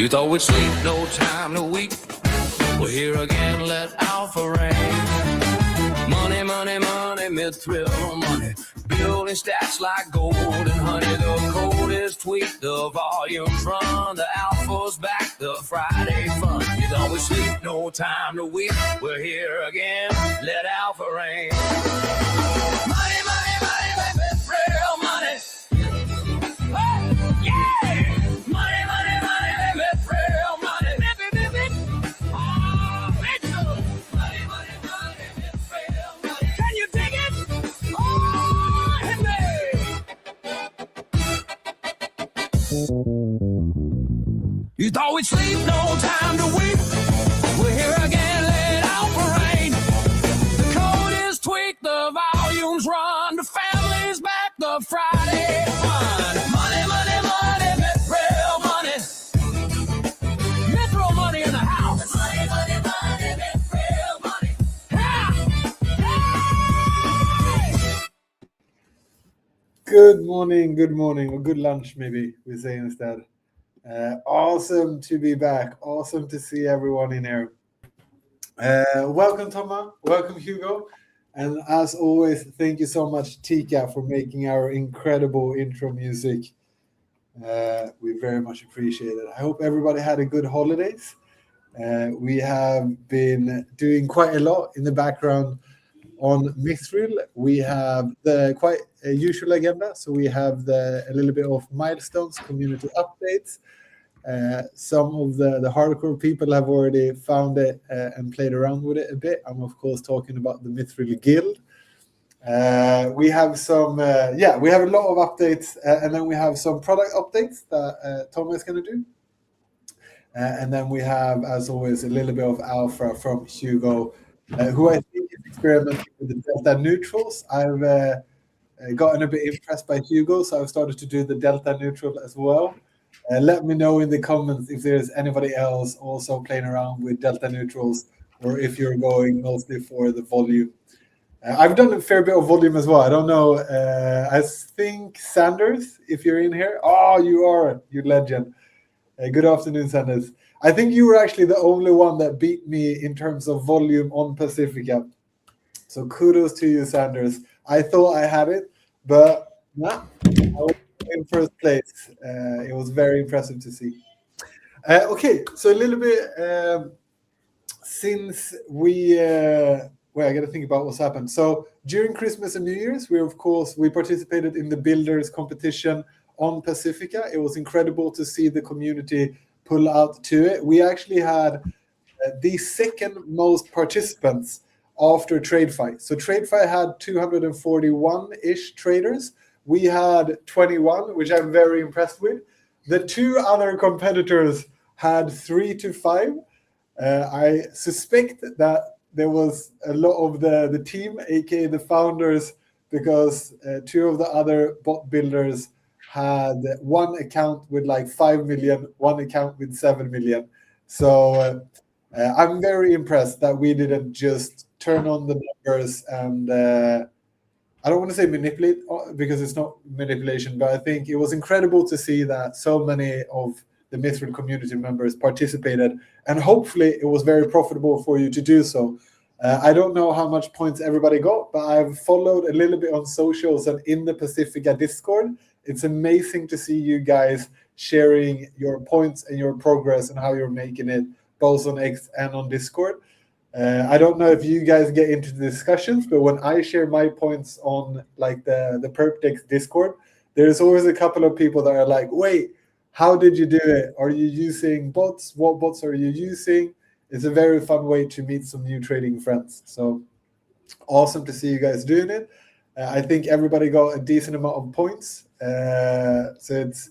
You thought we'd sleep, no time to weep. We're here again, let Alpha rain. Money, money, money, Mithril money. Building stats like gold and honey. The code is tweaked, the volume's run. The Alpha's back, the Friday fun. You thought we'd sleep, no time to weep. We're here again, let Alpha rain. Money, money, money, money, Mithril money. Hey, yeah! Money, money, money, Mithril money. Oh, Mithril. Money, money, money, Mithril money. Can you dig it? Oh, hit me. You thought we'd sleep, no time to weep. We're here again, let Alpha rain. The code is tweaked, the volumes run. The family's back, the Friday fun. Money, money, money, Mithril money. Mithril money in the house. Money, money, money, Mithril money. Yeah. Hey! Good morning, or good lunch maybe we say instead. Awesome to be back. Awesome to see everyone in here. Welcome, Thomas. Welcome, Hugo. And as always, thank you so much, Tika, for making our incredible intro music. We very much appreciate it. I hope everybody had a good holidays. We have been doing quite a lot in the background on Mithril. We have the quite a usual agenda. So we have a little bit of milestones, community updates. Some of the hardcore people have already found it and played around with it a bit. I'm of course talking about the Mithril Guild. We have some, we have a lot of updates, and then we have some product updates that Tom is going to do. And then we have, as always, a little bit of alpha from Hugo, who I think is experimenting with the delta neutrals. I've gotten a bit impressed by Hugo, so I've started to do the delta neutral as well. Let me know in the comments if there's anybody else also playing around with delta neutrals, or if you're going mostly for the volume. I've done a fair bit of volume as well. I don't know. I think Sanders, if you're in here. Oh, you are, you legend. Good afternoon, Sanders. I think you were actually the only one that beat me in terms of volume on Pacifica. So kudos to you, Sanders. I thought I had it, but nah, I was in first place. It was very impressive to see. Okay, so a little bit since we I got to think about what's happened. So during Christmas and New Year's, we participated in the Builders competition on Pacifica. It was incredible to see the community pull out to it. We actually had the second most participants after TradeFi. So TradeFi had 241-ish traders. We had 21, which I'm very impressed with. The two other competitors had 3 to 5. I suspect that there was a lot of the team, aka the founders, because two of the other bot builders had one account with like 5 million, one account with 7 million. So I'm very impressed that we didn't just turn on the numbers and I don't want to say manipulate, because it's not manipulation, but I think it was incredible to see that so many of the Mithril community members participated, and hopefully it was very profitable for you to do so. I don't know how much points everybody got, but I've followed a little bit on socials and in the Pacifica Discord. It's amazing to see you guys sharing your points and your progress and how you're making it, both on X and on Discord. I don't know if you guys get into the discussions, but when I share my points on like the PerpDex Discord, there's always a couple of people that are like, wait, how did you do it? Are you using bots? What bots are you using? It's a very fun way to meet some new trading friends. So awesome to see you guys doing it. I think everybody got a decent amount of points. So it's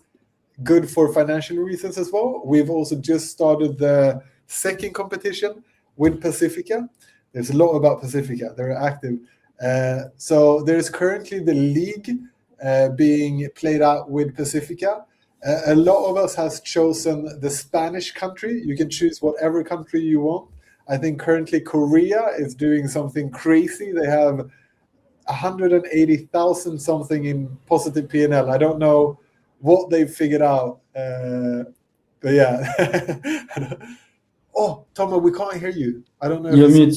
good for financial reasons as well. We've also just started the second competition with Pacifica. There's a lot about Pacifica. They're active. So there's currently the league being played out with Pacifica. A lot of us has chosen the Spanish country. You can choose whatever country you want. I think currently Korea is doing something crazy. They have 180,000 something in positive P&L. I don't know what they've figured out, but But yeah. Oh, Thomas, we can't hear you. I don't know. You're mute.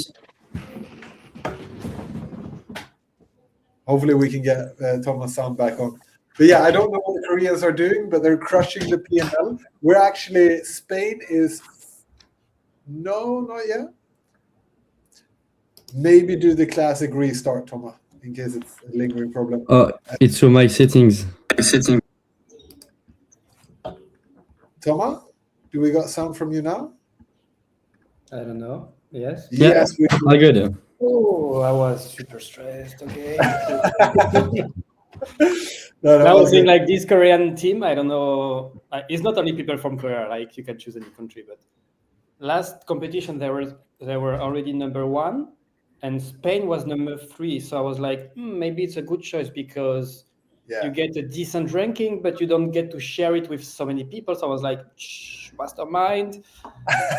Hopefully we can get Thomas' sound back on. But yeah, I don't know what the Koreans are doing, but they're crushing the P&L. We're actually, Spain is, no, not yet. Maybe do the classic restart, Thomas, in case it's a lingering problem. It's your mic settings. Thomas, do we got sound from you now? I don't know. Yes? Yes. I got it. Oh, I was super stressed. Okay. No, I was saying like this Korean team, I don't know. It's not only people from Korea, like you can choose any country, but last competition they were already number 1 and Spain was number 3. So I was like, maybe it's a good choice because you get a decent ranking, but you don't get to share it with so many people. So I was like, mastermind.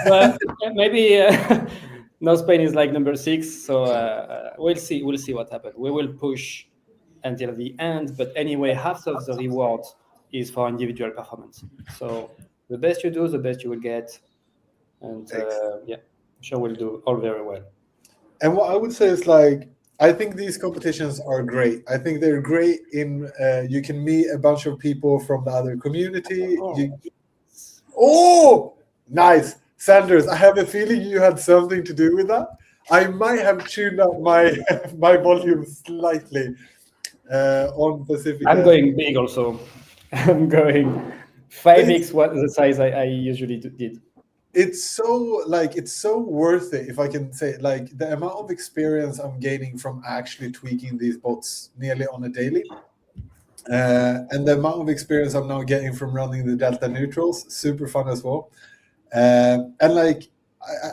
But maybe now Spain is like number 6. So we'll see what happens. We will push until the end. But anyway, half of the reward is for individual performance. So the best you do, the best you will get. And I'm sure we'll do all very well. And what I would say is like, I think these competitions are great. I think they're great in you can meet a bunch of people from the other community. Nice. Sanders, I have a feeling you had something to do with that. I might have tuned up my volume slightly on Pacific. I'm going big also. I'm going 5x what the size I usually did. It's so worth it, if I can say it. Like the amount of experience I'm gaining from actually tweaking these bots nearly on a daily, and the amount of experience I'm now getting from running the delta neutrals, super fun as well. And like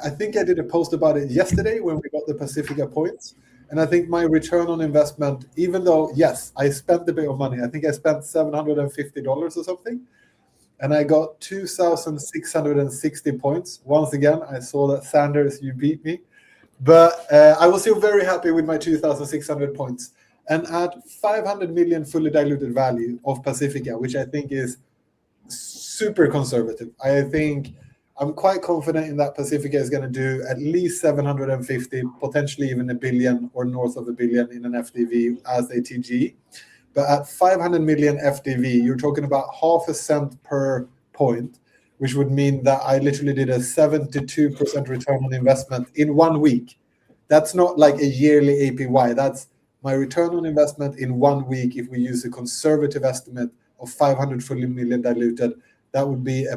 I think I did a post about it yesterday when we got the Pacifica points, and I think my return on investment, even though yes I spent a bit of money, I think I spent $750 or something, and I got 2,660 points. Once again, I saw that Sanders, you beat me. But I was still very happy with my 2,600 points. And at 500 million fully diluted value of Pacifica, which I think is super conservative. I think I'm quite confident in that Pacifica is going to do at least 750, potentially even $1 billion or north of $1 billion in an FDV as a TG. But at 500 million FDV, you're talking about half a cent per point, which would mean that I literally did a 72% return on investment in 1 week. That's not like a yearly APY. That's my return on investment in 1 week. If we use a conservative estimate of 500 fully million diluted, that would be a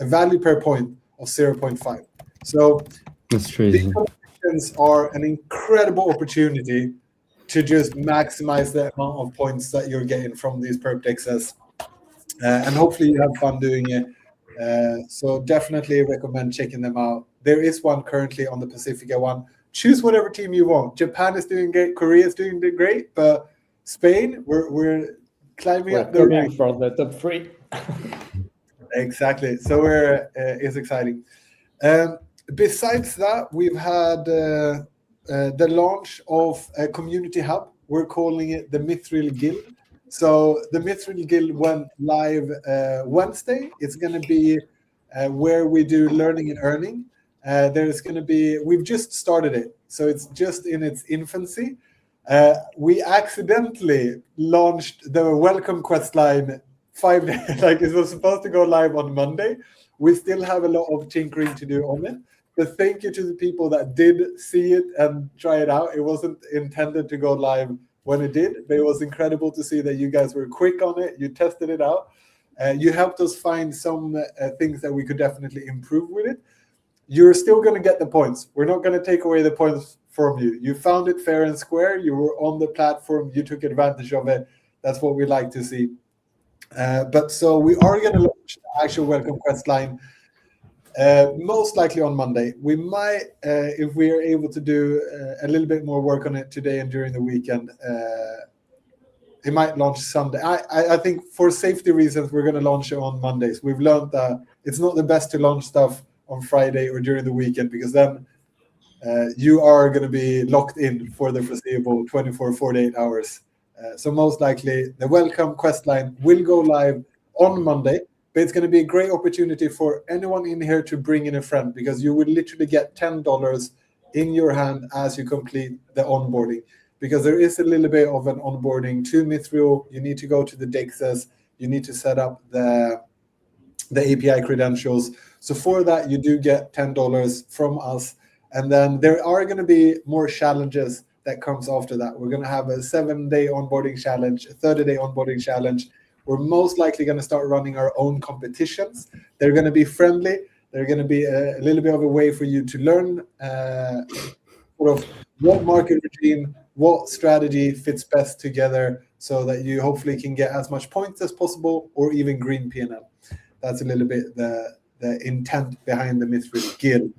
value per point of 0.5. So that's crazy. These competitions are an incredible opportunity to just maximize the amount of points that you're getting from these perp dexes. And hopefully you have fun doing it. So definitely recommend checking them out. There is one currently on the Pacifica one. Choose whatever team you want. Japan is doing great. Korea is doing great. But Spain, we're climbing up the rank for the top 3. Exactly. So it's exciting. Besides that, we've had the launch of a community hub. We're calling it the Mithril Guild. So the Mithril Guild went live Wednesday. It's going to be where we do learning and earning. We've just started it. So it's just in its infancy. We accidentally launched the welcome quest line 5 days, like it was supposed to go live on Monday. We still have a lot of tinkering to do on it. But thank you to the people that did see it and try it out. It wasn't intended to go live when it did, but it was incredible to see that you guys were quick on it. You tested it out. You helped us find some things that we could definitely improve with it. You're still going to get the points. We're not going to take away the points from you. You found it fair and square. You were on the platform. You took advantage of it. That's what we like to see. But so we are going to launch the actual welcome quest line most likely on Monday. We might, if we are able to do a little bit more work on it today and during the weekend, it might launch Sunday. I think for safety reasons, we're going to launch it on Mondays. We've learned that it's not the best to launch stuff on Friday or during the weekend, because then you are going to be locked in for the foreseeable 24, 48 hours. So most likely the welcome quest line will go live on Monday. but it's going to be a great opportunity for anyone in here to bring in a friend, because you will literally get $10 in your hand as you complete the onboarding. Because there is a little bit of an onboarding to Mithril. You need to go to the DEXs. You need to set up the API credentials. So for that, you do get $10 from us. And then there are going to be more challenges that comes after that. We're going to have a 7-day onboarding challenge, a 30-day onboarding challenge. We're most likely going to start running our own competitions. They're going to be friendly. They're going to be a little bit of a way for you to learn sort of what market regime, what strategy fits best together, so that you hopefully can get as much points as possible, or even green P&L. That's a little bit the intent behind the Mithril Guild.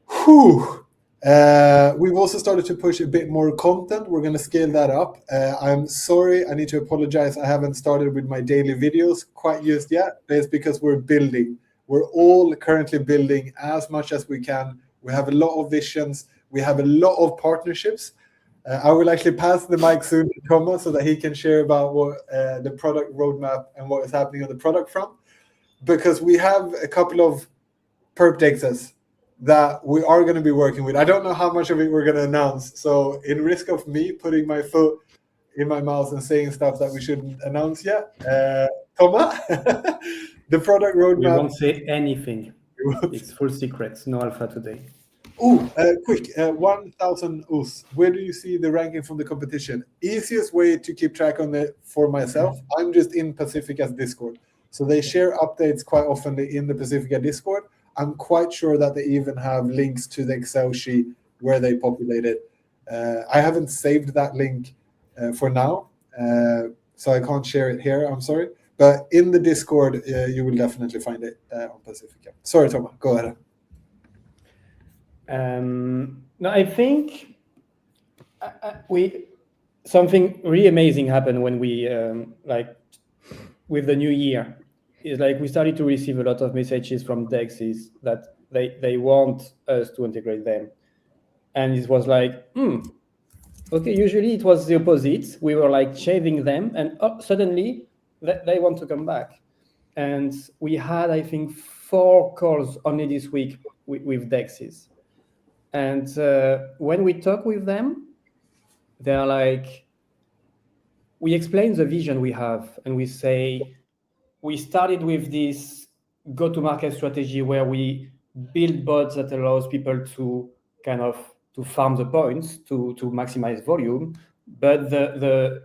Whew. We've also started to push a bit more content. We're going to scale that up. I'm sorry, I need to apologize. I haven't started with my daily videos quite just yet. It's because we're building. We're all currently building as much as we can. We have a lot of visions. We have a lot of partnerships. I will actually pass the mic soon to Thomas so that he can share about what the product roadmap and what is happening on the product front. Because we have a couple of perp DEXs that we are going to be working with. I don't know how much of it we're going to announce. So in risk of me putting my foot in my mouth and saying stuff that we shouldn't announce yet, Thomas, the product roadmap. We won't say anything. It's full secrets. No alpha today. Oh, quick, 1,000 US. Where do you see the ranking from the competition? Easiest way to keep track on it for myself, I'm just in Pacifica's Discord. So they share updates quite often in the Pacifica Discord. I'm quite sure that they even have links to the Excel sheet where they populate it. I haven't saved that link for now, so I can't share it here, I'm sorry. But in the Discord, you will definitely find it on Pacifica. Sorry, Thomas, go ahead. No, I think something really amazing happened when we with the new year. Is like we started to receive a lot of messages from DEXs that they want us to integrate them, and it was like, okay. Usually it was the opposite. We were like chasing them, and suddenly they want to come back. And we had, I think, 4 calls only this week with DEXs. And when we talk with them, they're like, we explain the vision we have, and we say, we started with this go-to-market strategy where we build bots that allows people to kind of to farm the points to maximize volume. But the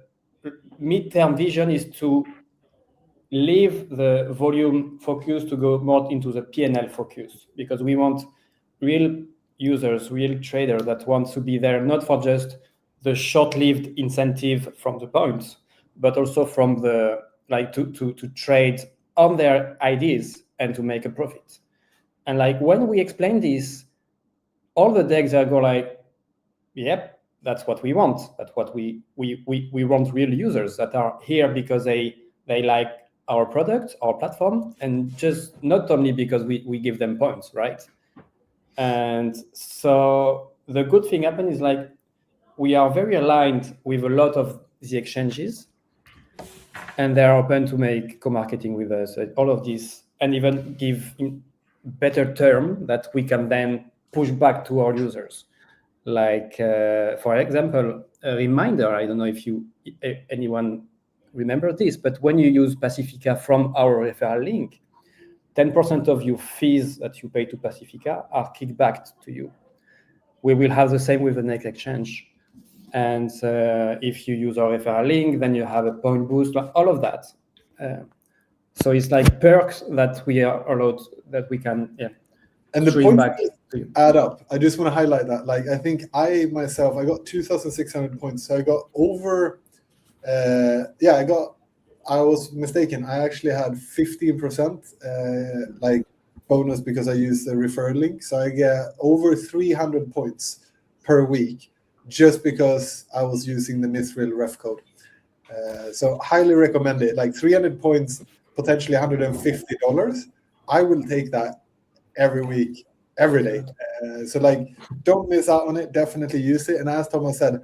mid-term vision is to leave the volume focus to go more into the P&L focus, because we want real users, real traders that want to be there, not for just the short-lived incentive from the points, but also from the to trade on their ideas and to make a profit. And like when we explain this, all the decks are go like, yep, that's what we want. That's what we want, real users that are here because they like our product, our platform, and just not only because we give them points, right? And so the good thing happened is like we are very aligned with a lot of the exchanges, and they're open to make co-marketing with us, all of this, and even give better term that we can then push back to our users. Like, for example, a reminder, I don't know if anyone remember this, but when you use Pacifica from our referral link, 10% of your fees that you pay to Pacifica are kicked back to you. We will have the same with the next exchange. And if you use our referral link, then you have a point boost, all of that. So it's like perks that we are allowed, that we can, and the points add up. I just want to highlight that. Like, I think I got 2,600 points. So I got over, I was mistaken. I actually had 15% like bonus because I used the referral link. So I get over 300 points per week just because I was using the Mithril ref code. So highly recommend it. Like 300 points, potentially $150. I will take that every week, every day. So like, don't miss out on it. Definitely use it. And as Thomas said,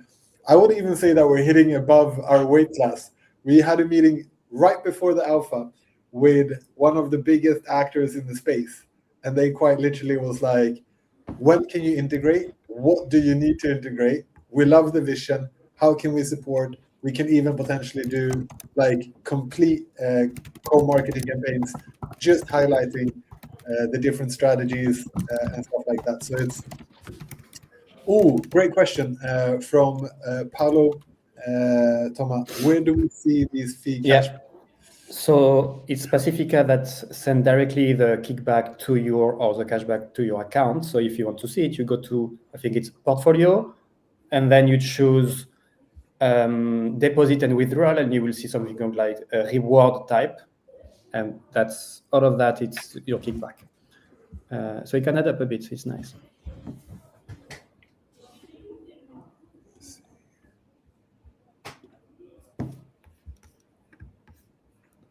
I would even say that we're hitting above our weight class. We had a meeting right before the alpha with one of the biggest actors in the space, and they quite literally was like, when can you integrate? What do you need to integrate? We love the vision. How can we support? We can even potentially do like complete co-marketing campaigns, just highlighting the different strategies and stuff like that. So it's great question from Paolo. Toma, where do we see these fee cash? So it's Pacifica that send directly the kickback to your, or the cashback to your account. So if you want to see it, you go to, I think it's portfolio, and then you choose deposit and withdrawal, and you will see something like a reward type. And that's all of that, it's your kickback. So it can add up a bit, it's nice.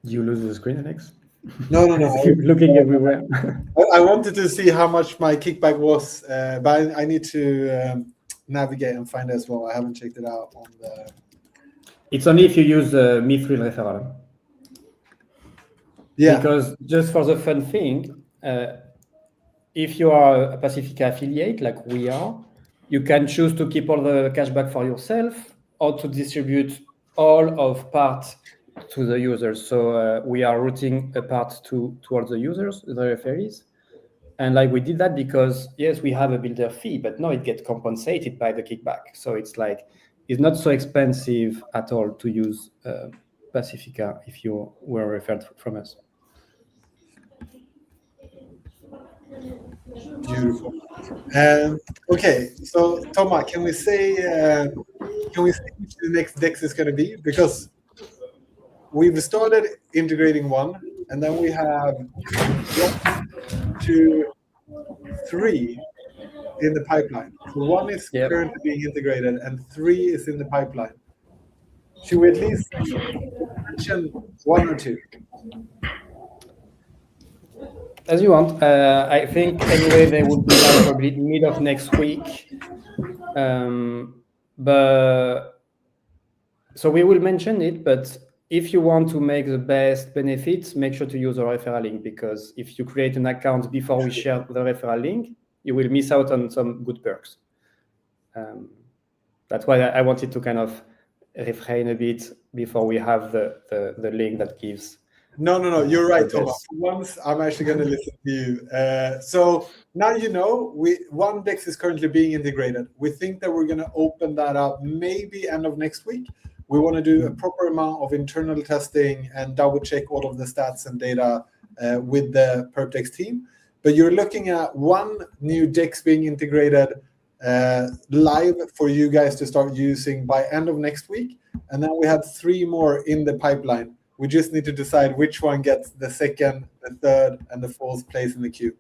Do you lose the screen, Alex? No. Looking everywhere. I wanted to see how much my kickback was, but I need to navigate and find it as well. I haven't checked it out on the. It's only if you use the Mithril referral. Yeah. Because just for the fun thing, if you are a Pacifica affiliate like we are, you can choose to keep all the cashback for yourself or to distribute all of part to the users. So we are routing a part towards the users, the referees. And like we did that because, yes, we have a builder fee, but now it gets compensated by the kickback. So it's like, it's not so expensive at all to use Pacifica if you were referred from us. Beautiful. Okay, so Toma, can we say which the next DEX is going to be? Because we've started integrating one, and then we have 1, 2, 3 in the pipeline. So 1 is currently being integrated, and 3 is in the pipeline. Should we at least mention 1 or 2? As you want. I think anyway they would be like probably mid of next week. But so we will mention it, but if you want to make the best benefits, make sure to use a referral link, because if you create an account before we share the referral link, you will miss out on some good perks. That's why I wanted to kind of refrain a bit before we have the link that gives. No, you're right, Thomas. Once I'm actually going to listen to you. So now you know, one DEX is currently being integrated. We think that we're going to open that up maybe end of next week. We want to do a proper amount of internal testing and double check all of the stats and data with the PerpDex team. But you're looking at one new DEX being integrated live for you guys to start using by end of next week. And then we have 3 more in the pipeline. We just need to decide which one gets the 2nd, the 3rd, and the 4th place in the queue.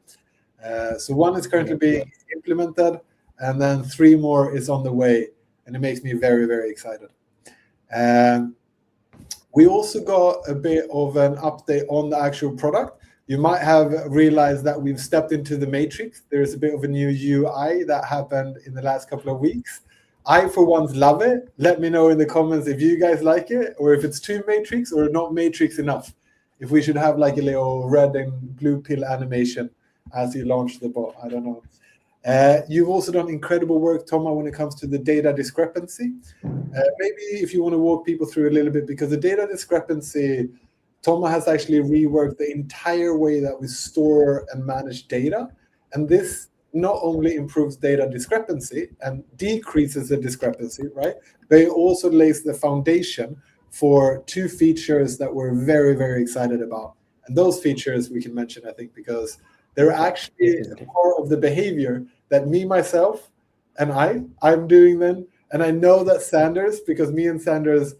So 1 is currently being implemented, and then 3 more is on the way, and it makes me very, very excited. We also got a bit of an update on the actual product. You might have realized that we've stepped into the matrix. There's a bit of a new UI that happened in the last couple of weeks. I, for once, love it. Let me know in the comments if you guys like it, or if it's too matrix or not matrix enough. If we should have like a little red and blue pill animation as you launch the bot. I don't know. You've also done incredible work, Toma, when it comes to the data discrepancy. Maybe if you want to walk people through a little bit, because the data discrepancy, Toma has actually reworked the entire way that we store and manage data. And this not only improves data discrepancy and decreases the discrepancy, right? But it also lays the foundation for 2 features that we're very, very excited about. And those features we can mention, I think, because they're actually part of the behavior that me, myself, and I'm doing them. And I know that Sanders, because me and Sanders,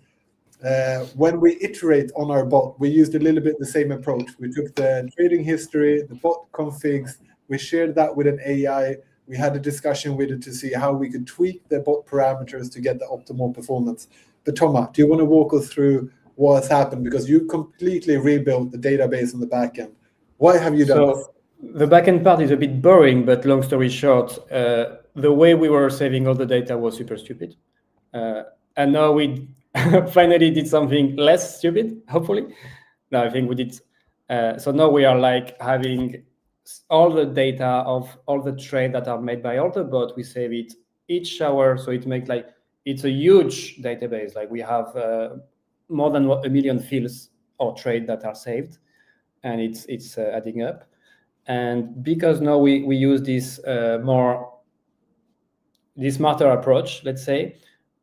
when we iterate on our bot, we used a little bit the same approach. We took the trading history, the bot configs, we shared that with an AI. We had a discussion with it to see how we could tweak the bot parameters to get the optimal performance. But Toma, do you want to walk us through what has happened? Because you completely rebuilt the database on the back end. Why have you done this? The backend part is a bit boring, but long story short, the way we were saving all the data was super stupid. And now we finally did something less stupid, hopefully. No, I think we did So now we are like having all the data of all the trades that are made by all the bots. We save it each hour, so it makes like it's a huge database. Like we have more than 1 million fields or trade that are saved, and it's adding up. And because now we use this smarter approach, let's say,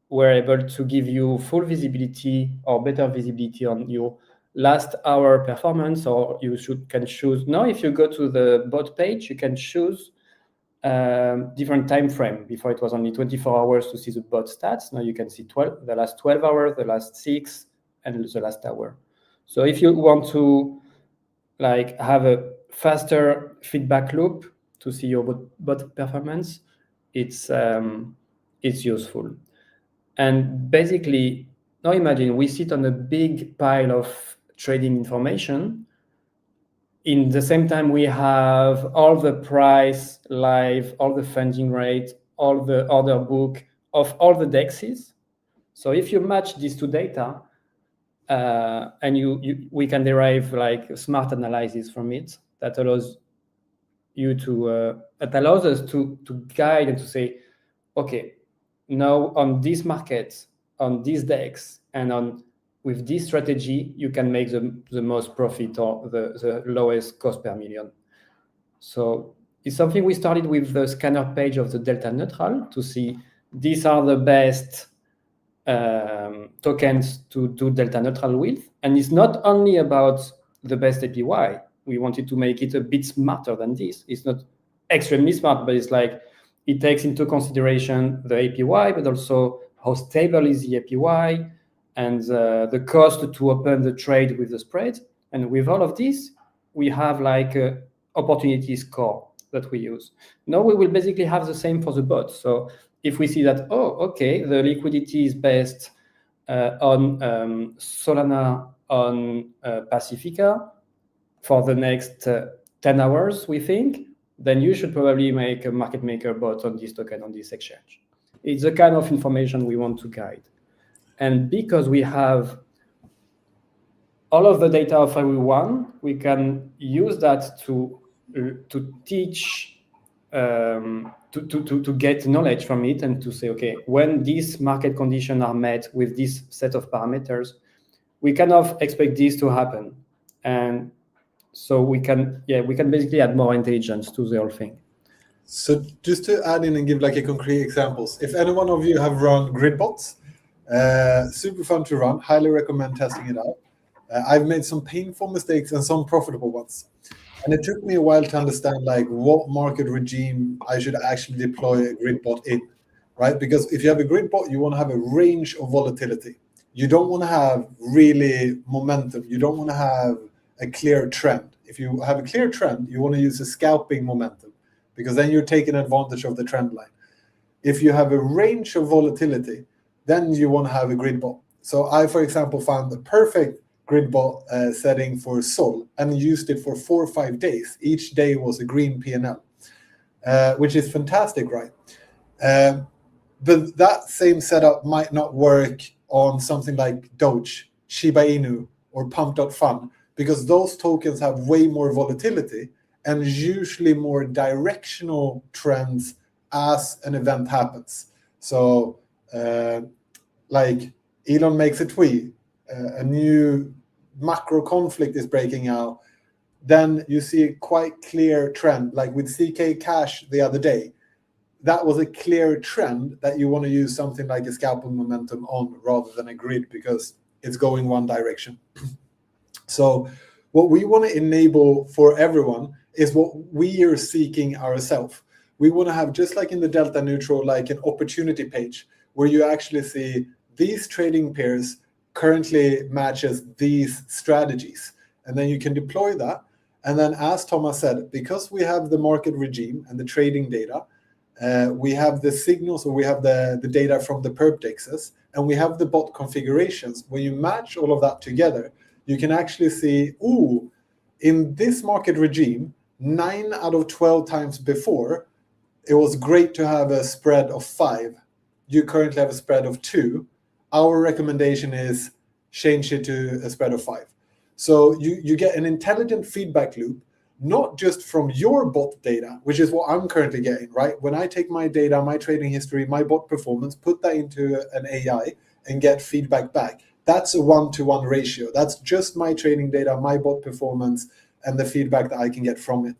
we're able to give you full visibility or better visibility on your last hour performance, or you can choose. Now, if you go to the bot page, you can choose different time frame. Before it was only 24 hours to see the bot stats. Now you can see the last 12 hours, the last 6, and the last hour. So if you want to like have a faster feedback loop to see your bot performance, it's useful. And basically, now imagine we sit on a big pile of trading information. In the same time, we have all the price live, all the funding rate, all the order book of all the dexes. So if you match these two data, and we can derive like smart analysis from it that allows you to that allows us to guide and to say, okay, now on this market, on this DEX, and with this strategy, you can make the most profit or the lowest cost per million. So it's something we started with the scanner page of the Delta Neutral to see these are the best tokens to do Delta Neutral with. And it's not only about the best APY. We wanted to make it a bit smarter than this. It's not extremely smart, but it's like it takes into consideration the APY, but also how stable is the APY and the cost to open the trade with the spread. And with all of this, we have like a opportunity score that we use. Now we will basically have the same for the bot. So if we see that, oh, okay, the liquidity is based on Solana, on Pacifica for the next 10 hours, we think, then you should probably make a market maker bot on this token, on this exchange. It's the kind of information we want to guide. And because we have all of the data of everyone, we can use that to teach, to get knowledge from it and to say, okay, when these market conditions are met with this set of parameters, we kind of expect this to happen. And so we can basically add more intelligence to the whole thing. So just to add in and give like a concrete examples, if any one of you have run grid bots, super fun to run, highly recommend testing it out. I've made some painful mistakes and some profitable ones. And it took me a while to understand like what market regime I should actually deploy a grid bot in, right? Because if you have a grid bot, you want to have a range of volatility. You don't want to have really momentum. You don't want to have a clear trend. If you have a clear trend, you want to use a scalping momentum because then you're taking advantage of the trend line. If you have a range of volatility, then you want to have a grid bot. So I, for example, found the perfect grid bot setting for Sol and used it for 4 or 5 days. Each day was a green P&L, which is fantastic, right? But that same setup might not work on something like Doge, Shiba Inu, or Pump.fun, because those tokens have way more volatility and usually more directional trends as an event happens. So like Elon makes a tweet, a new macro conflict is breaking out, then you see a quite clear trend, like with CK Cash the other day. That was a clear trend that you want to use something like a scalping momentum on rather than a grid because it's going one direction. So what we want to enable for everyone is what we are seeking ourselves. We want to have, just like in the Delta Neutral, like an opportunity page where you actually see these trading pairs currently matches these strategies. And then you can deploy that. And then as Thomas said, because we have the market regime and the trading data, we have the signals, or we have the data from the perp dexes, and we have the bot configurations. When you match all of that together, you can actually see, ooh, in this market regime, 9 out of 12 times before, it was great to have a spread of 5. You currently have a spread of 2. Our recommendation is change it to a spread of 5. So you get an intelligent feedback loop, not just from your bot data, which is what I'm currently getting, right? When I take my data, my trading history, my bot performance, put that into an AI and get feedback back. That's a 1-to-1 ratio. That's just my trading data, my bot performance, and the feedback that I can get from it.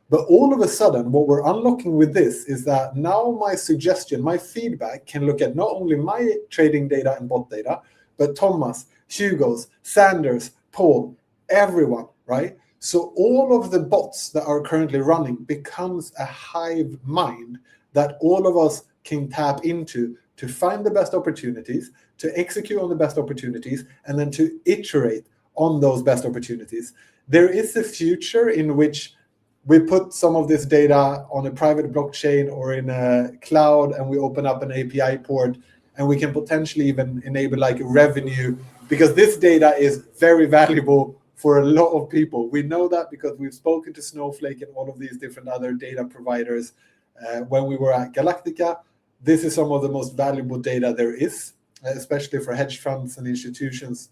But all of a sudden, what we're unlocking with this is that now my suggestion, my feedback can look at not only my trading data and bot data, but Thomas, Hugo's, Sanders, Paul, everyone, right? So all of the bots that are currently running becomes a hive mind that all of us can tap into to find the best opportunities, to execute on the best opportunities, and then to iterate on those best opportunities. There is a future in which we put some of this data on a private blockchain or in a cloud, and we open up an API port, and we can potentially even enable like revenue, because this data is very valuable for a lot of people. We know that because we've spoken to Snowflake and all of these different other data providers when we were at Galactica. This is some of the most valuable data there is, especially for hedge funds and institutions.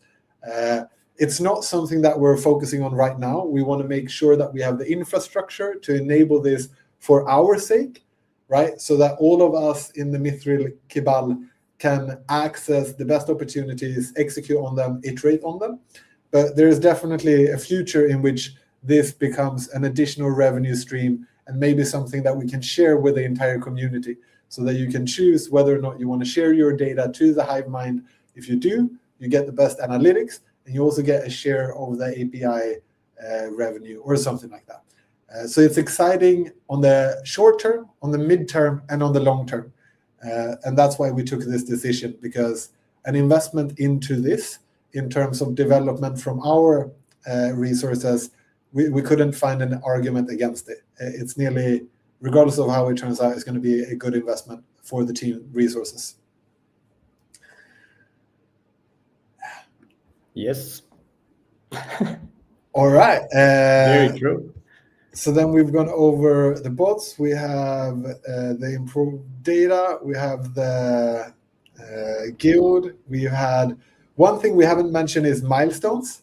It's not something that we're focusing on right now. We want to make sure that we have the infrastructure to enable this for our sake, right? So that all of us in the Mithril Kibal can access the best opportunities, execute on them, iterate on them. But there is definitely a future in which this becomes an additional revenue stream and maybe something that we can share with the entire community, so that you can choose whether or not you want to share your data to the hive mind. If you do, you get the best analytics, and you also get a share of the API revenue or something like that. So it's exciting on the short term, on the midterm, and on the long term. And that's why we took this decision, because an investment into this in terms of development from our resources, we couldn't find an argument against it. It's nearly, regardless of how it turns out, it's going to be a good investment for the team resources. Yes. All right. Very true. So then we've gone over the bots. We have the improved data. We have the guild. We had one thing we haven't mentioned is milestones.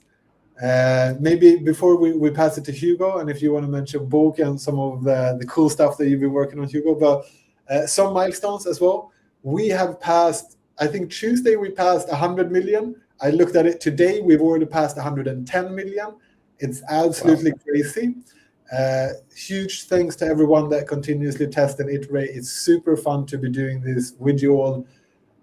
Maybe before we pass it to Hugo, and if you want to mention book and some of the cool stuff that you've been working on, Hugo, but some milestones as well. We have passed, I think Tuesday we passed 100 million. I looked at it today. We've already passed 110 million. It's absolutely crazy. Huge thanks to everyone that continuously test and iterate. It's super fun to be doing this with you all.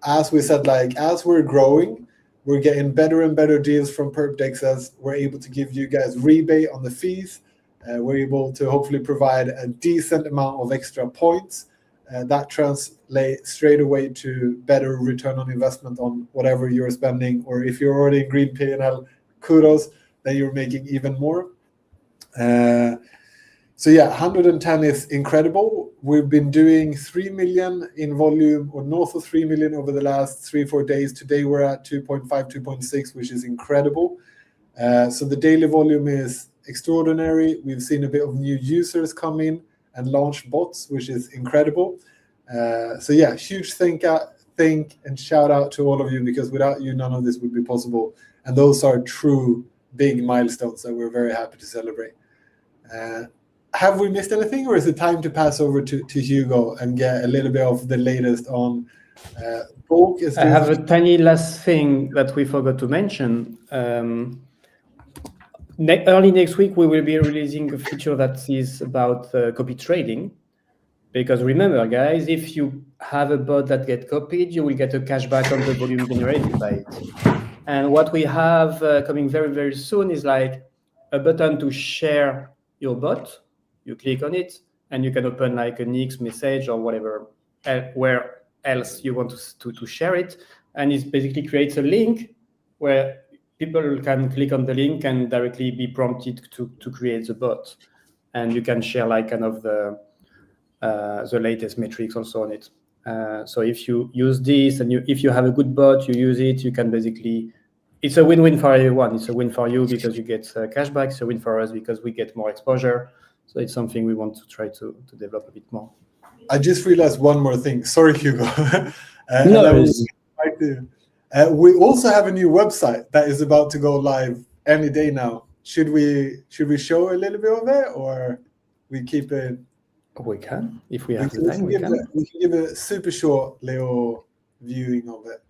As we said, like as we're growing, we're getting better and better deals from PerpDexes. We're able to give you guys rebate on the fees. We're able to hopefully provide a decent amount of extra points. That translates straight away to better return on investment on whatever you're spending. Or if you're already in green P&L, kudos, then you're making even more. So yeah, 110 is incredible. We've been doing 3 million in volume, or north of 3 million over the last 3-4 days. Today we're at 2.5, 2.6, which is incredible. So the daily volume is extraordinary. We've seen a bit of new users come in and launch bots, which is incredible. So yeah, huge thank and shout out to all of you, because without you, none of this would be possible. And those are true big milestones that we're very happy to celebrate. Have we missed anything, or is it time to pass over to Hugo and get a little bit of the latest on Bulk? I have a tiny last thing that we forgot to mention. Early next week, we will be releasing a feature that is about copy trading. Because remember, guys, if you have a bot that gets copied, you will get a cashback on the volume generated by it. And what we have coming very, very soon is like a button to share your bot. You click on it, and you can open like an X message or whatever, where else you want to share it. And it basically creates a link where people can click on the link and directly be prompted to create the bot. And you can share like kind of the latest metrics also on it. So if you use this, and if you have a good bot, you use it, you can basically, it's a win-win for everyone. It's a win for you because you get cashback. It's a win for us because we get more exposure. So it's something we want to try to develop a bit more. I just realized one more thing. Sorry, Hugo. No, we also have a new website that is about to go live any day now. Should we show a little bit of it, or we keep it? We can, if we have the We time, can we give can. we can give a super short little viewing of it.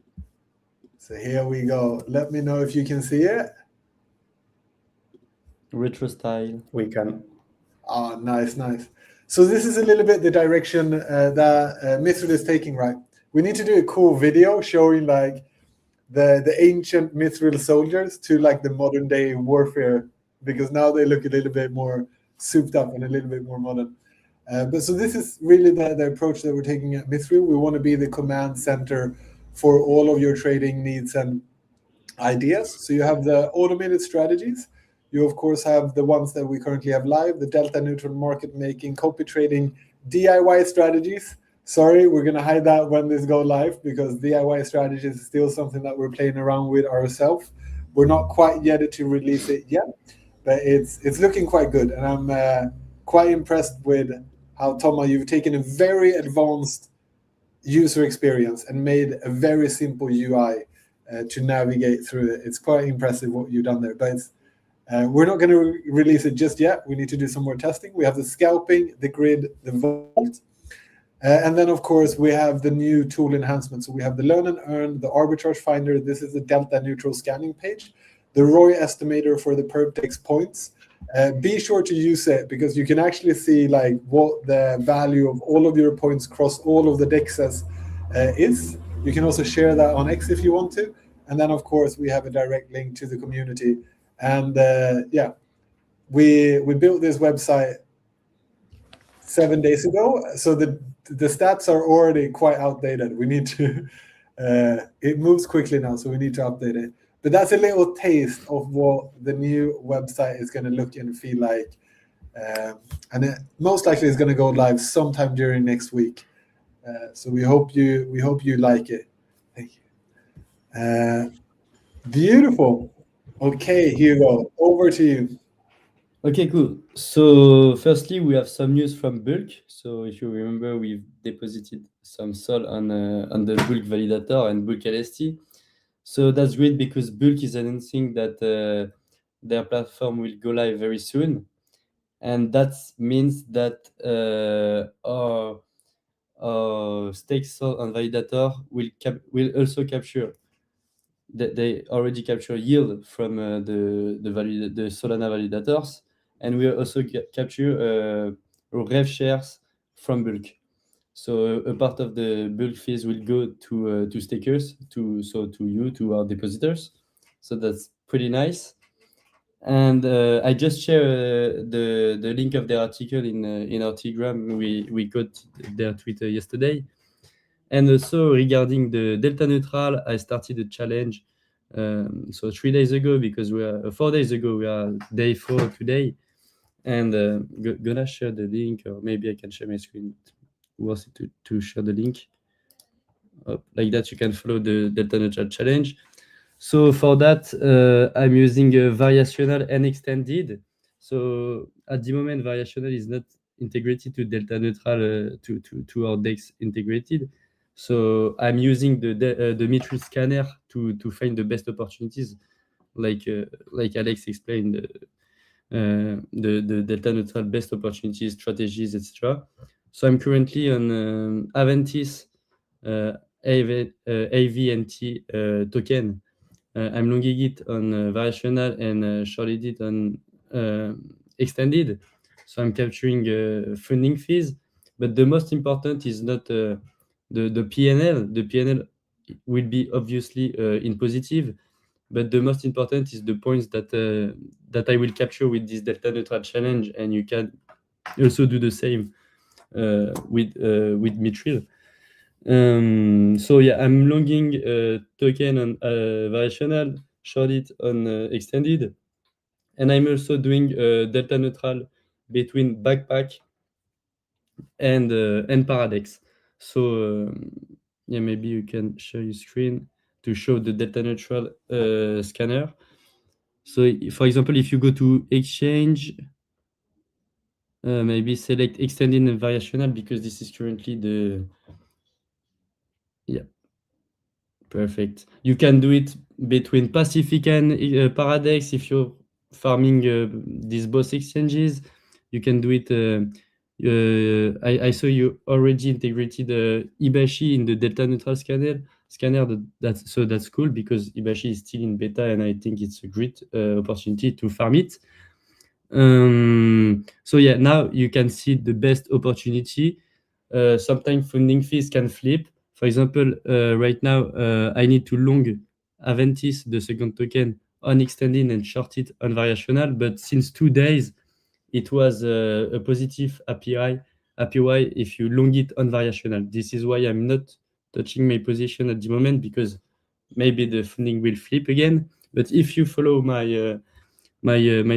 So here we go. Let me know if you can see it. Retro style. We can. Oh, nice, nice. So this is a little bit the direction that Mithril is taking, right? We need to do a cool video showing like the ancient Mithril soldiers to like the modern day warfare, because now they look a little bit more souped up and a little bit more modern. But so this is really the approach that we're taking at Mithril. We want to be the command center for all of your trading needs and ideas. So you have the automated strategies. You of course have the ones that we currently have live, the delta neutral market making, copy trading, DIY strategies. Sorry, we're gonna hide that when this go live, because DIY strategies is still something that we're playing around with ourselves. We're not quite yet to release it yet, but it's looking quite good, and I'm quite impressed with how, Thomas, you've taken a very advanced user experience and made a very simple UI to navigate through it. It's quite impressive what you've done there, but we're not going to release it just yet. We need to do some more testing. We have the scalping, the grid, the vault, and then of course we have the new tool enhancements. So we have the learn and earn, the arbitrage finder. This is the delta neutral scanning page, the ROI estimator for the perpdex points. Be sure to use it, because you can actually see like what the value of all of your points across all of the dexes is. You can also share that on X if you want to. And then of course we have a direct link to the community. And yeah, we built this website 7 days ago, so the stats are already quite outdated. We need to it moves quickly now, so we need to update it. But that's a little taste of what the new website is going to look and feel like. And it most likely is going to go live sometime during next week. So we hope you like it. Thank you. Beautiful. Okay, Hugo, over to you. Okay, cool. So firstly, we have some news from Bulk. So if you remember, we've deposited some Sol on the Bulk validator and Bulk LST. So that's great because Bulk is announcing that their platform will go live very soon, and that means that our stake Sol on validator will also capture. They already capture yield from the Solana validators, and we also capture rev shares from Bulk. So a part of the Bulk fees will go to stakers, to you, to our depositors. So that's pretty nice. And I just share the link of their article in our Telegram. We got their Twitter yesterday. And also regarding the delta neutral, I started a challenge. So 3 days ago, because we are 4 days ago, we are day 4 today, and gonna share the link, or maybe I can share my screen. Who wants to share the link? Like that, you can follow the delta neutral challenge. So for that, I'm using variational and extended. So at the moment, variational is not integrated to delta neutral to our DEX integrated. So I'm using the Mithril scanner to find the best opportunities, like Alex explained, the delta neutral best opportunities, strategies, etc. So I'm currently on Aventis AVNT token. I'm longing it on variational and shorted it on extended. So I'm capturing funding fees, but the most important is not the PNL. The PNL will be obviously in positive, but the most important is the points that I will capture with this delta neutral challenge, and you can also do the same with Mithril. So yeah, I'm longing token on variational, short it on extended, and I'm also doing delta neutral between backpack and Paradex. So yeah, maybe you can share your screen to show the delta neutral scanner. So for example, if you go to exchange, maybe select extended and variational, because this is currently the Perfect. You can do it between Pacifica and Paradex if you're farming these both exchanges. You can do it. I saw you already integrated Ibashi in the delta neutral scanner. That's cool because Ibashi is still in beta, and I think it's a great opportunity to farm it. So yeah, now you can see the best opportunity. Sometimes funding fees can flip. For example, right now I need to long Aventis, the second token, on extending and short it on variational. But since 2 days, it was a positive APY if you long it on variational. This is why I'm not touching my position at the moment because maybe the funding will flip again. But if you follow my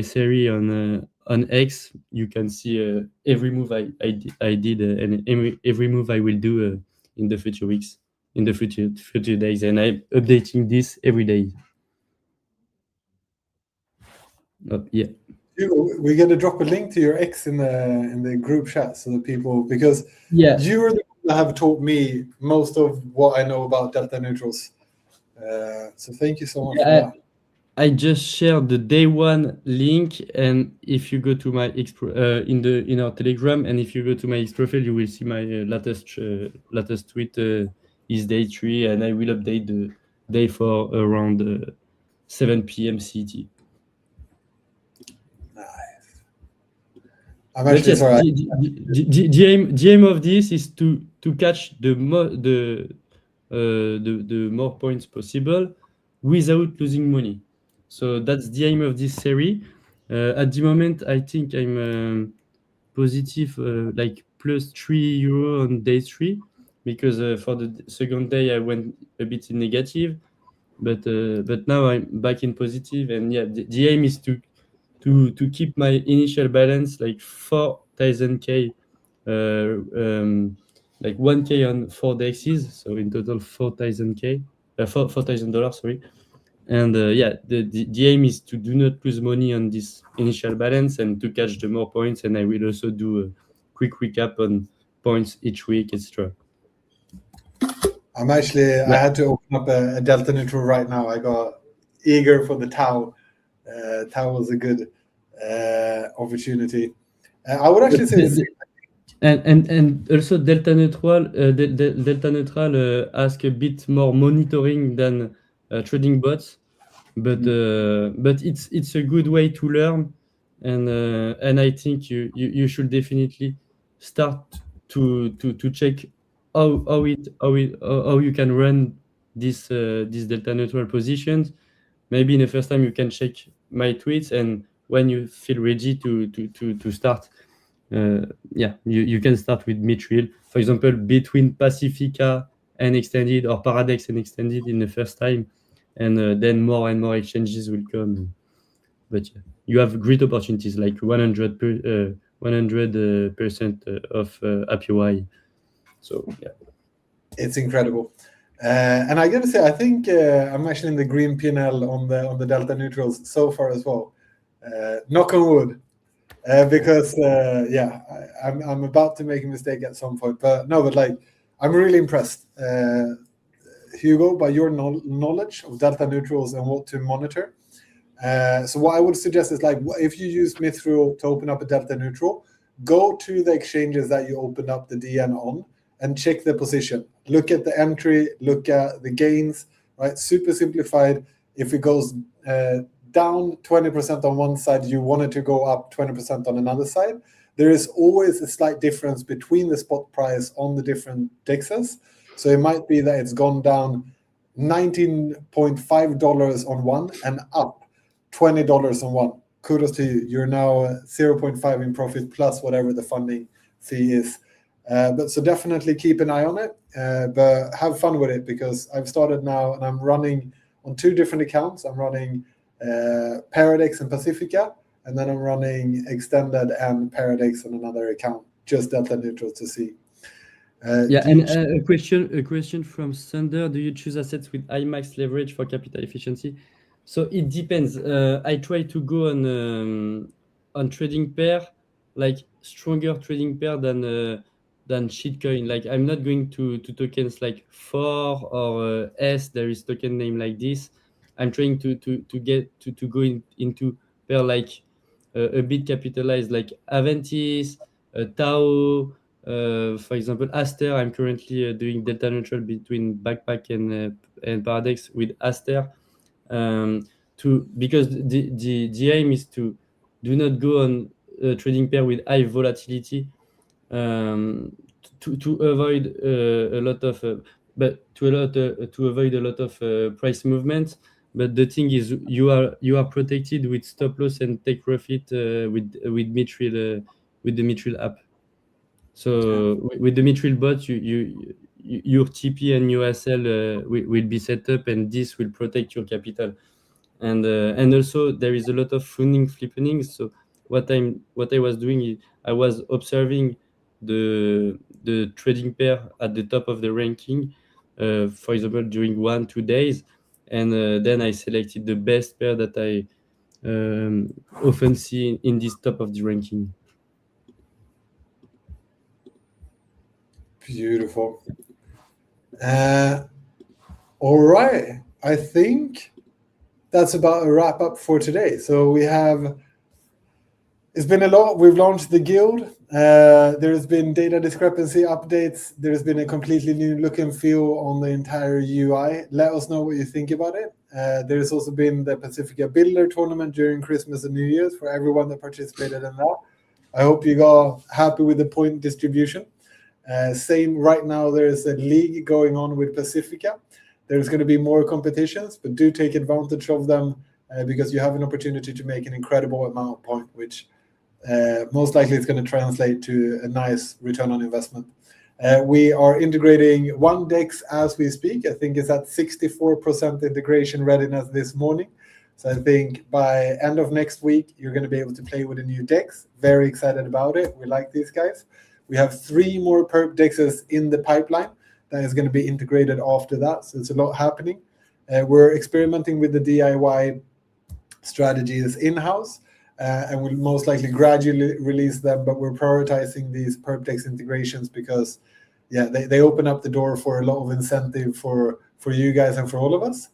theory on X, you can see every move I did and every move I will do in the future weeks, in the future days, and I'm updating this every day. Yeah. We're gonna drop a link to your X in the group chat so that people, because Yeah. you're the one that have taught me most of what I know about delta neutrals. So thank you so much for that. I just shared the day one link, and if you go to my in our Telegram, and if you go to my X profile, you will see my latest tweet is day 3, and I will update the day 4 around 7 p.m. CT. Nice. I'm actually sorry. The aim of this is to catch the more points possible without losing money. So that's the aim of this series. At the moment, I think I'm positive, like plus €3 on day 3, because for the second day I went a bit in negative, but now I'm back in positive, and yeah, the aim is to keep my initial balance like 4,000K, like 1K on 4 dexes, so in total 4,000K, $4,000, sorry. And yeah, the aim is to do not lose money on this initial balance and to catch the more points. And I will also do a quick recap on points each week, etc. I'm actually, I had to open up a delta neutral right now. I got eager for the Tau. Tau was a good opportunity. I would actually say and also delta neutral ask a bit more monitoring than trading bots, but it's a good way to learn, and I think you should definitely start to check how you can run this delta neutral positions. Maybe in the first time you can check my tweets, and when you feel ready to start, yeah, you can start with Mithril, for example, between Pacifica and extended, or Paradex and extended in the first time, and then more and more exchanges will come. But yeah, you have great opportunities like 100% of APY. So yeah, it's incredible. And I gotta say, I think I'm actually in the green PNL on the delta neutrals so far as well. Knock on wood, because yeah, I'm about to make a mistake at some point. But no, but like I'm really impressed, Hugo, by your knowledge of delta neutrals and what to monitor. So what I would suggest is, like, if you use Mithril to open up a delta neutral, go to the exchanges that you opened up the DN on and check the position. Look at the entry, look at the gains, right? Super simplified. If it goes down 20% on one side, you want it to go up 20% on another side. There is always a slight difference between the spot price on the different dexes. So it might be that it's gone down $19.5 on one and up $20 on one. Kudos to you. You're now 0.5 in profit plus whatever the funding fee is. But so definitely keep an eye on it, but have fun with it, because I've started now and I'm running on 2 different accounts. I'm running Paradex and Pacifica, and then I'm running Extended and Paradex on another account, just delta neutral to see. Yeah, and a question from Thunder: do you choose assets with high max leverage for capital efficiency? So it depends. I try to go on trading pair, like stronger trading pair than than shitcoin. Like I'm not going to tokens like FOR or S. There is token name like this. I'm trying to get to go into pair like a bit capitalized like Aventis, Tao, for example, Aster. I'm currently doing delta neutral between Backpack and Paradex with Aster. Because the aim is to do not go on a trading pair with high volatility, to avoid a lot of to avoid a lot of price movement. But the thing is, you are protected with stop loss and take profit with Mithril, with the Mithril app. So with the Mithril bot, your TP and USL will be set up, and this will protect your capital. And also there is a lot of funding flippening. So what I was doing is I was observing the trading pair at the top of the ranking, for example during 1-2 days, and then I selected the best pair that I often see in this top of the ranking. Beautiful. All right. I think that's about a wrap up for today. So it's been a lot. We've launched the guild. There's been data discrepancy updates. There's been a completely new look and feel on the entire UI. Let us know what you think about it. There's also been the Pacifica Builder tournament during Christmas and New Year's for everyone that participated in that. I hope you got happy with the point distribution. Same right now, there's a league going on with Pacifica. There's going to be more competitions, but do take advantage of them because you have an opportunity to make an incredible amount of point, which most likely is going to translate to a nice return on investment. We are integrating one DEX as we speak. I think it's at 64% integration readiness this morning. So I think by end of next week, you're going to be able to play with a new DEX. Very excited about it. We like these guys. We have 3 more perp DEXs in the pipeline that is going to be integrated after that. So it's a lot happening. We're experimenting with the DIY strategies in-house, and we'll most likely gradually release them, but we're prioritizing these perp DEX integrations because they open up the door for a lot of incentive for you guys and for all of us.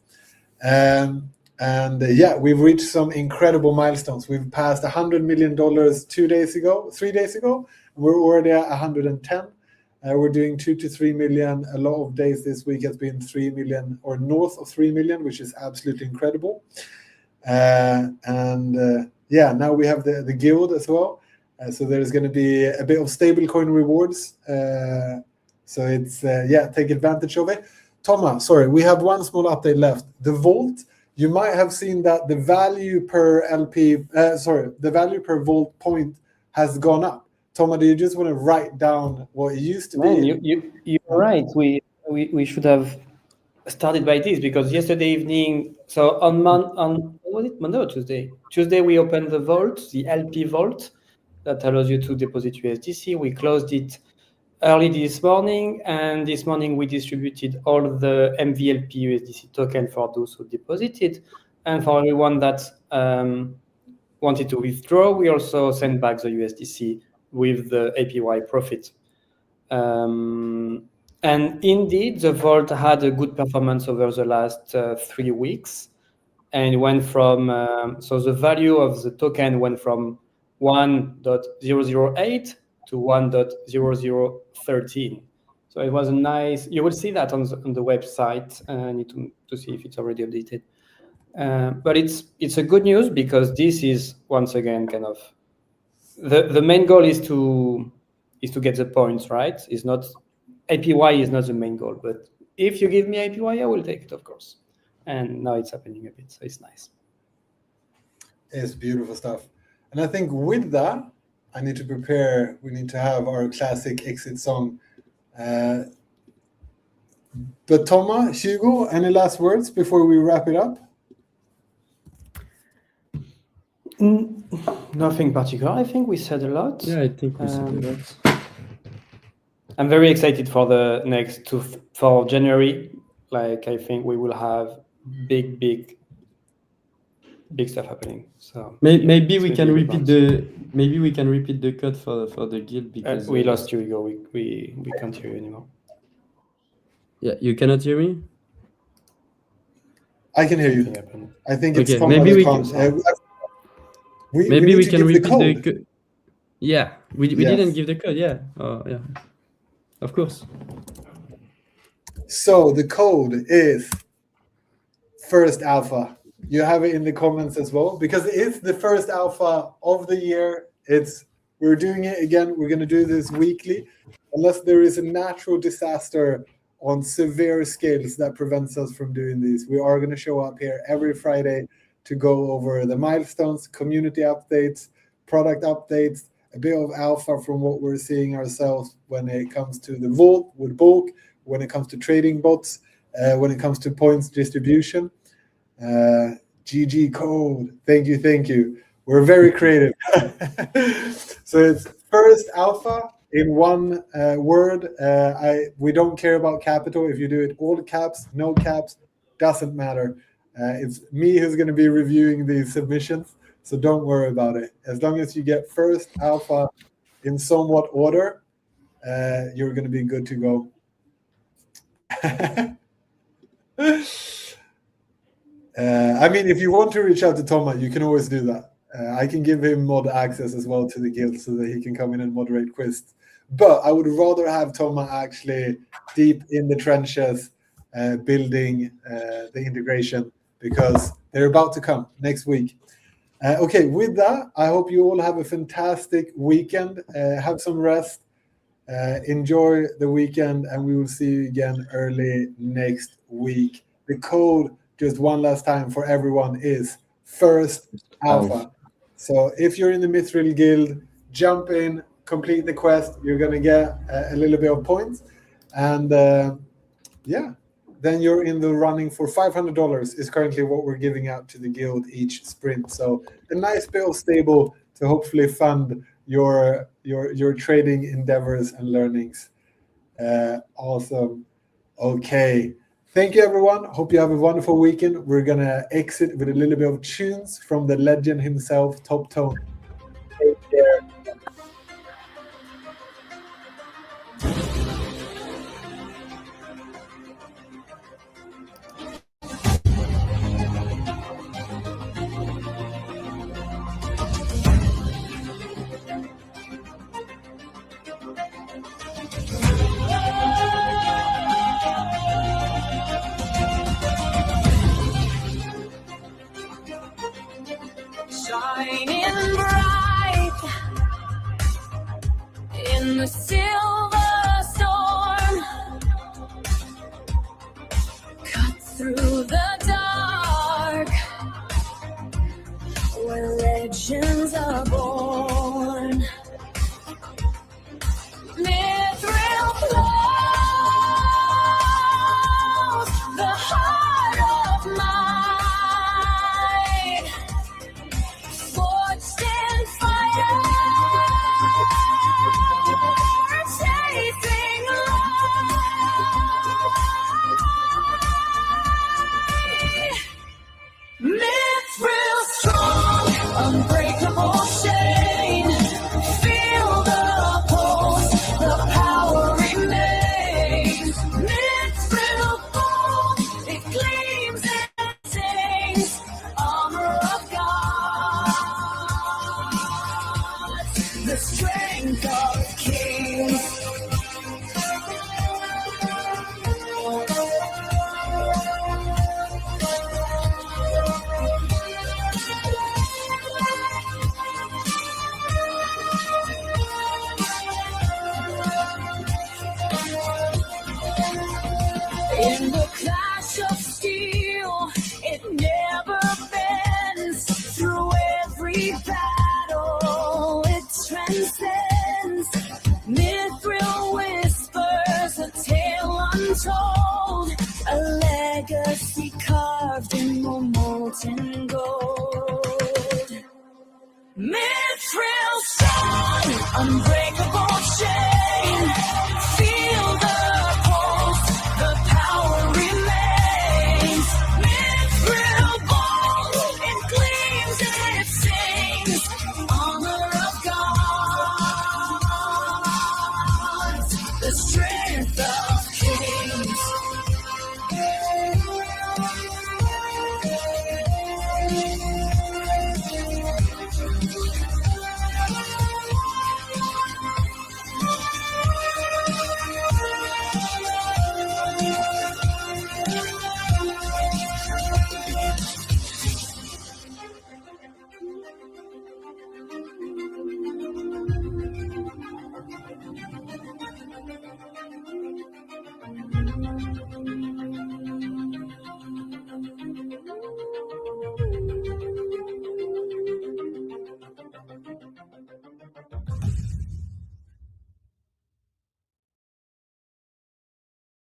We've reached some incredible milestones. We've passed $100 million 3 days ago. We're already at 110. We're doing 2 to 3 million. A lot of days this week has been 3 million or north of 3 million, which is absolutely incredible. Now we have the guild as well. So there's going to be a bit of stablecoin rewards. So it's take advantage of it. Thomas, sorry, we have one small update left. The Vault. You might have seen that the value per the value per Vault point has gone up. Thomas, do you just want to write down what it used to be? You're right. We should have started by this because yesterday evening. So was it Monday or Tuesday? Tuesday we opened the vault, the LP vault, that allows you to deposit USDC. We closed it early this morning, and this morning we distributed all the MVLP USDC token for those who deposited, and for everyone that wanted to withdraw, we also sent back the USDC with the APY profit. And indeed, the vault had a good performance over the last 3 weeks, and went from so the value of the token went from 1.008 to 1.0013. So it was a nice. You will see that on the website. I need to see if it's already updated. But it's a good news because this is once again kind of the main goal is to get the points, right? It's not APY is not the main goal, but if you give me APY, I will take it, of course. And now it's happening a bit, so it's nice. It's beautiful stuff. And I think with that, I need to prepare. We need to have our classic exit song. But Thomas, Hugo, any last words before we wrap it up? Nothing particular. I think we said a lot. Yeah, I think we said a lot. I'm very excited for the for January. Like I think we will have big big stuff happening. So Maybe it's we gonna can be a good repeat the code for the guild month. because We lost you, Hugo. We can't hear you anymore. yeah, you cannot hear me. I can hear Something you. happened. I think it's Okay, Thomas maybe that we can't. can- We Maybe need we to can give the repeat the code. code. Yeah, we Yes. didn't give the code. Yeah, yeah, of course. So the code is first alpha. You have it in the comments as well because it's the first alpha of the year. We're doing it again. We're going to do this weekly, unless there is a natural disaster on severe scales that prevents us from doing these. We are going to show up here every Friday to go over the milestones, community updates, product updates, a bit of alpha from what we're seeing ourselves when it comes to the vault with bulk, when it comes to trading bots, when it comes to points distribution. GG code. Thank you. We're very creative. So it's first alpha in one word. We don't care about capital. If you do it all caps, no caps, doesn't matter. It's me who's going to be reviewing these submissions, so don't worry about it. As long as you get first alpha in somewhat order, you're going to be good to go. I mean, if you want to reach out to Thomas, you can always do that. I can give him mod access as well to the guild so that he can come in and moderate quizzes. But I would rather have Thomas actually deep in the trenches building the integration because they're about to come next week. Okay, with that, I hope you all have a fantastic weekend. Have some rest. Enjoy the weekend, and we will see you again early next week. The code, just one last time for everyone, is first alpha. So if you're in the Mithril guild, jump in, complete the quest. You're going to get a little bit of points. And then you're in the running for $500 is currently what we're giving out to the guild each sprint. So a nice bit of stable to hopefully fund your trading endeavors and learnings. Awesome. Okay. Thank you, everyone. Hope you have a wonderful weekend. We're going to exit with a little bit of tunes from the legend himself, Top Tone. Take care. Shining bright in the silver storm, cut through the dark where legends are born. Mithril flows, the heart of mine, forged in fire, chasing light. Mithril strong, unbreakable chain. Feel the pulse, the power remains. Mithril bold, it gleams and sings. Armor of God, the strength of kings. In the clash of steel, it never bends. Through every battle, it transcends. Mithril whispers a tale untold, a legacy carved in molten gold. Mithril strong, unbreakable chain. Feel the pulse, the power remains. Mithril bold, it gleams.